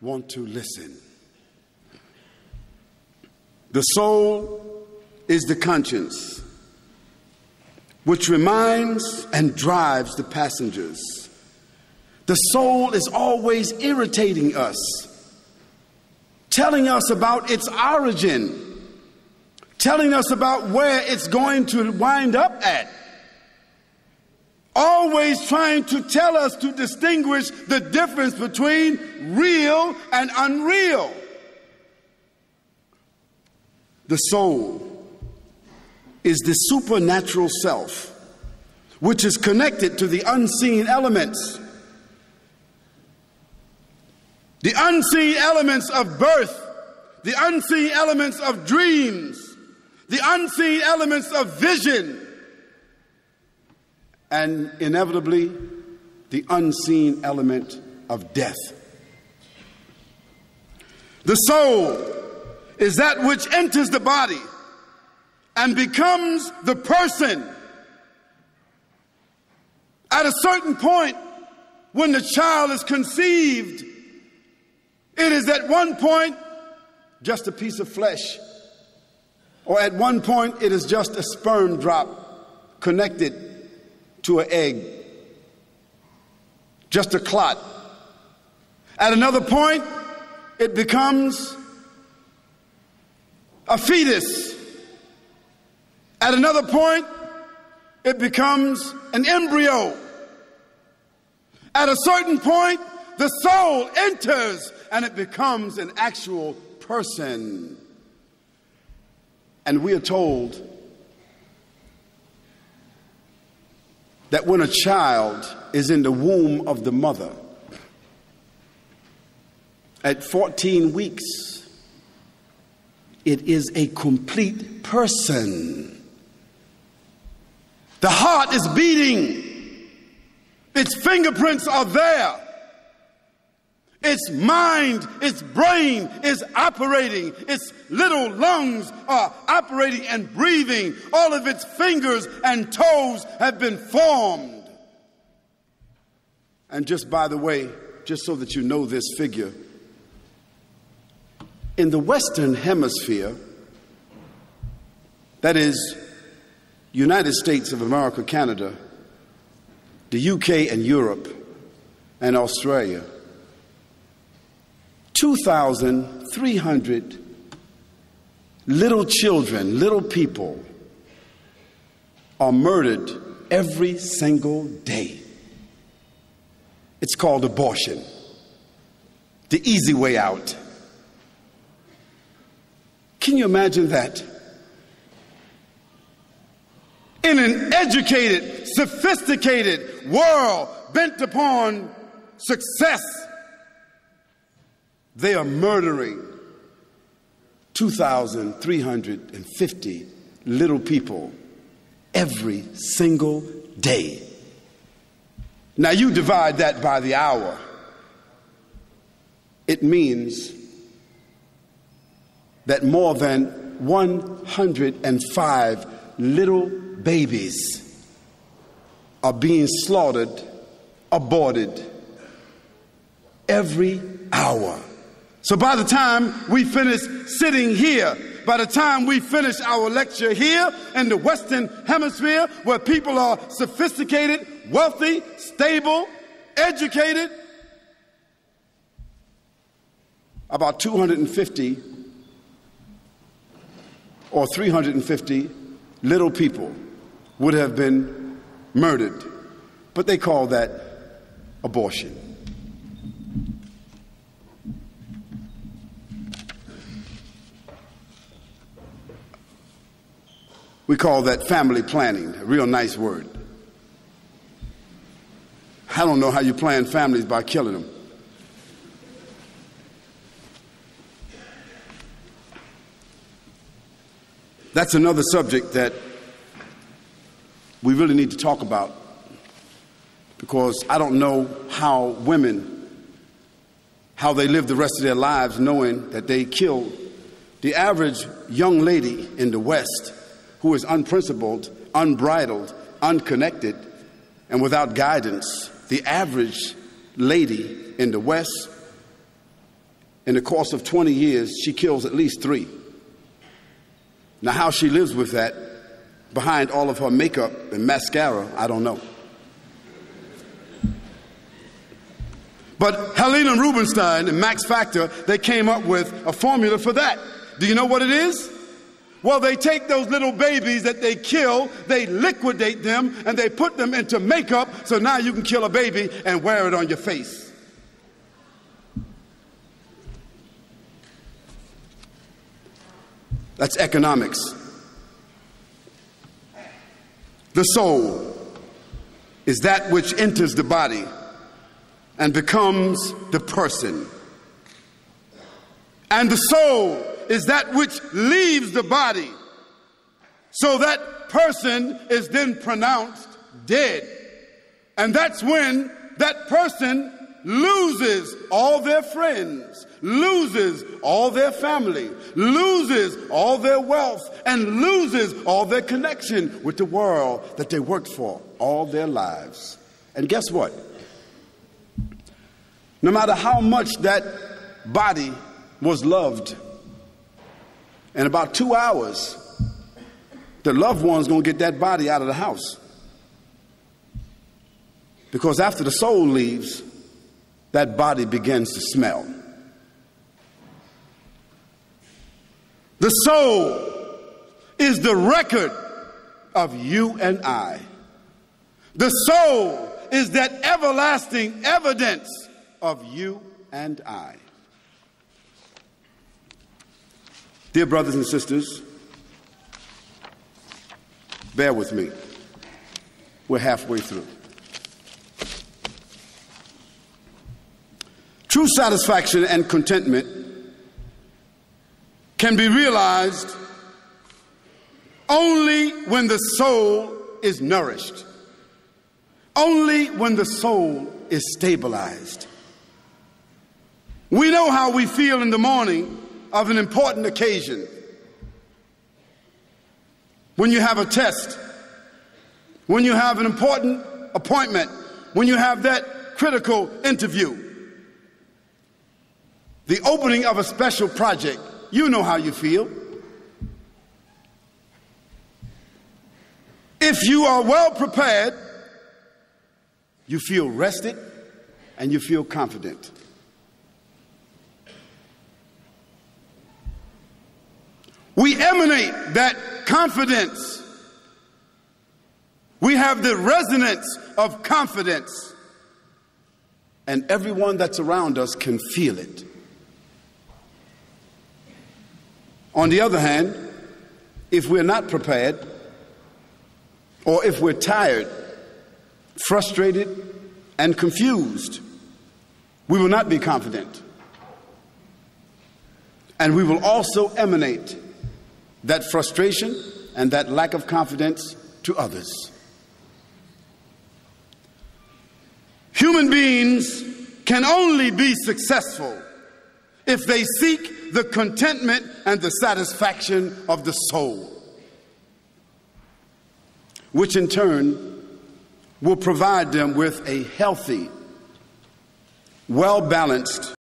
want to listen. The soul is the conscience, which reminds and drives the passengers. The soul is always irritating us, telling us about its origin, telling us about where it's going to wind up at, always trying to tell us to distinguish the difference between real and unreal. The soul is the supernatural self, which is connected to the unseen elements. The unseen elements of birth, the unseen elements of dreams, the unseen elements of vision, and inevitably, the unseen element of death. The soul is that which enters the body and becomes the person. At a certain point, when the child is conceived, it is at one point just a piece of flesh, or at one point it is just a sperm drop connected to an egg, just a clot. At another point, it becomes a fetus. At another point, it becomes an embryo. At a certain point, the soul enters and it becomes an actual person. And we are told that when a child is in the womb of the mother, at 14 weeks, it is a complete person. The heart is beating. Its fingerprints are there. Its mind, its brain is operating. Its little lungs are operating and breathing. All of its fingers and toes have been formed. And just by the way, just so that you know this figure, in the Western Hemisphere, that is, United States of America, Canada, the UK and Europe, and Australia, 2,300 little children, little people, are murdered every single day. It's called abortion, the easy way out. Can you imagine that? In an educated, sophisticated world bent upon success, they are murdering 2,350 little people every single day. Now you divide that by the hour. It means that more than 105 little babies are being slaughtered, aborted every hour. So by the time we finish sitting here, by the time we finish our lecture here in the Western Hemisphere, where people are sophisticated, wealthy, stable, educated, about 250 or 350 little people would have been murdered. But they call that abortion. We call that family planning, a real nice word. I don't know how you plan families by killing them. That's another subject that we really need to talk about, because I don't know how women, how they live the rest of their lives knowing that they killed the average young lady in the West who is unprincipled, unbridled, unconnected, and without guidance. The average lady in the West in the course of 20 years, she kills at least 3. Now, how she lives with that behind all of her makeup and mascara, I don't know. But Helena Rubinstein and Max Factor, they came up with a formula for that. Do you know what it is? Well, they take those little babies that they kill, they liquidate them, and they put them into makeup, so now you can kill a baby and wear it on your face. That's economics. The soul is that which enters the body and becomes the person. And the soul is that which leaves the body, so that person is then pronounced dead. And that's when that person loses all their friends, loses all their family, loses all their wealth, and loses all their connection with the world that they worked for all their lives. And guess what? No matter how much that body was loved, in about 2 hours, the loved one's going to get that body out of the house. Because after the soul leaves, that body begins to smell. The soul is the record of you and I. The soul is that everlasting evidence of you and I. Dear brothers and sisters, bear with me. We're halfway through. True satisfaction and contentment can be realized only when the soul is nourished, only when the soul is stabilized. We know how we feel in the morning of an important occasion. When you have a test, when you have an important appointment, when you have that critical interview, the opening of a special project, you know how you feel. If you are well prepared, you feel rested and you feel confident. We emanate that confidence. We have the resonance of confidence, and everyone that's around us can feel it. On the other hand, if we're not prepared, or if we're tired, frustrated, and confused, we will not be confident. And we will also emanate that frustration and that lack of confidence to others. Human beings can only be successful if they seek the contentment and the satisfaction of the soul, which in turn will provide them with a healthy, well-balanced